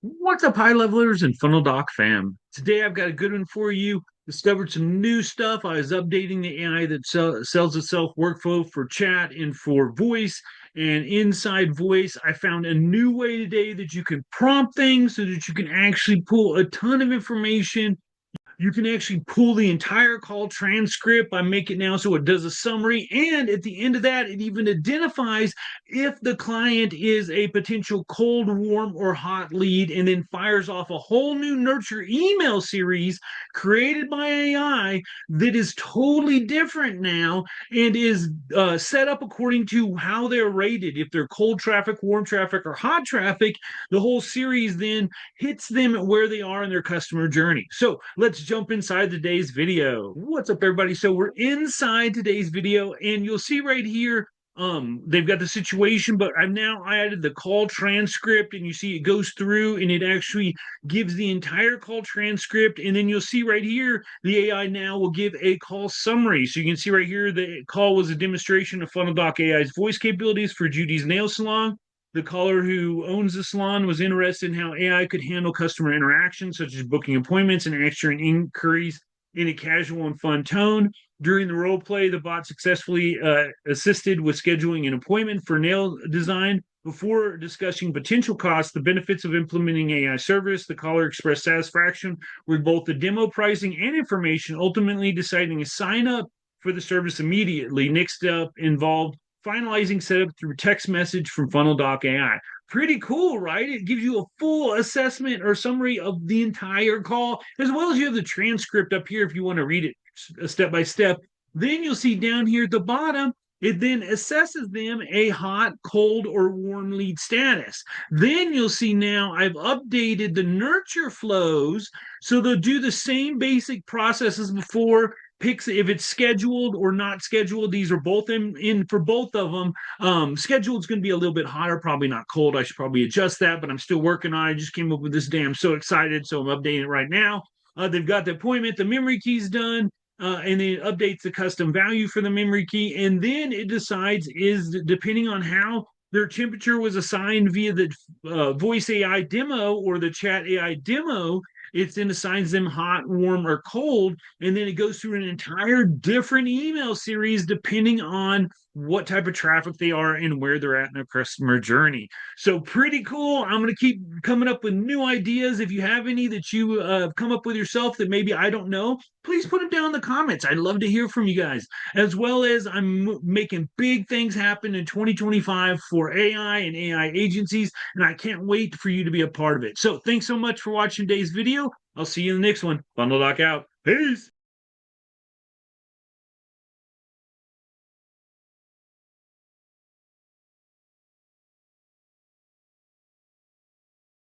What's up, high levelers and Funnel Doc fam? Today I've got a good one for you. Discovered some new stuff. I was updating the AI that sells itself workflow for chat and for voice. And inside voice, I found a new way today that you can prompt things so that you can actually pull a ton of information. You can actually pull the entire call transcript. I make it now so it does a summary. And at the end of that, it even identifies if the client is a potential cold, warm, or hot lead, and then fires off a whole new nurture email series created by AI that is totally different now and is set up according to how they're rated. If they're cold traffic, warm traffic, or hot traffic, the whole series then hits them where they are in their customer journey. So let's jump inside today's video. What's up, everybody? So we're inside today's video, and you'll see right here, they've got the situation, but I've now added the call transcript, and you see it goes through and it actually gives the entire call transcript. And then you'll see right here, the AI now will give a call summary. So you can see right here, the call was a demonstration of Funnel Doc AI's voice capabilities for Judy's Nail Salon. The caller who owns the salon was interested in how AI could handle customer interactions, such as booking appointments and answering inquiries in a casual and fun tone. During the role play, the bot successfully assisted with scheduling an appointment for nail design. Before discussing potential costs, the benefits of implementing AI service, the caller expressed satisfaction with both the demo pricing and information, ultimately deciding to sign up for the service immediately. Next up involved finalizing setup through text message from Funnel Doc AI. Pretty cool, right? It gives you a full assessment or summary of the entire call, as well as you have the transcript up here if you want to read it step by step. Then you'll see down here at the bottom, it then assesses them a hot, cold, or warm lead status. Then you'll see now I've updated the nurture flows so they'll do the same basic processes before, picks if it's scheduled or not scheduled. These are both in for both of them. Scheduled is going to be a little bit hotter, probably not cold. I should probably adjust that, but I'm still working on it. I just came up with this day. I'm so excited, so I'm updating it right now. They've got the appointment, the memory key's done. And then it updates the custom value for the memory key, and then it decides is depending on how their temperature was assigned via the voice AI demo or the chat AI demo. It then assigns them hot, warm, or cold, and then it goes through an entire different email series depending on what type of traffic they are and where they're at in their customer journey. So pretty cool. I'm going to keep coming up with new ideas. If you have any that you come up with yourself that maybe I don't know, please put them down in the comments. I'd love to hear from you guys. As well as I'm making big things happen in 2025 for AI and AI agencies, and I can't wait for you to be a part of it. So thanks so much for watching today's video. I'll see you in the next one. Bundle Doc out. Peace.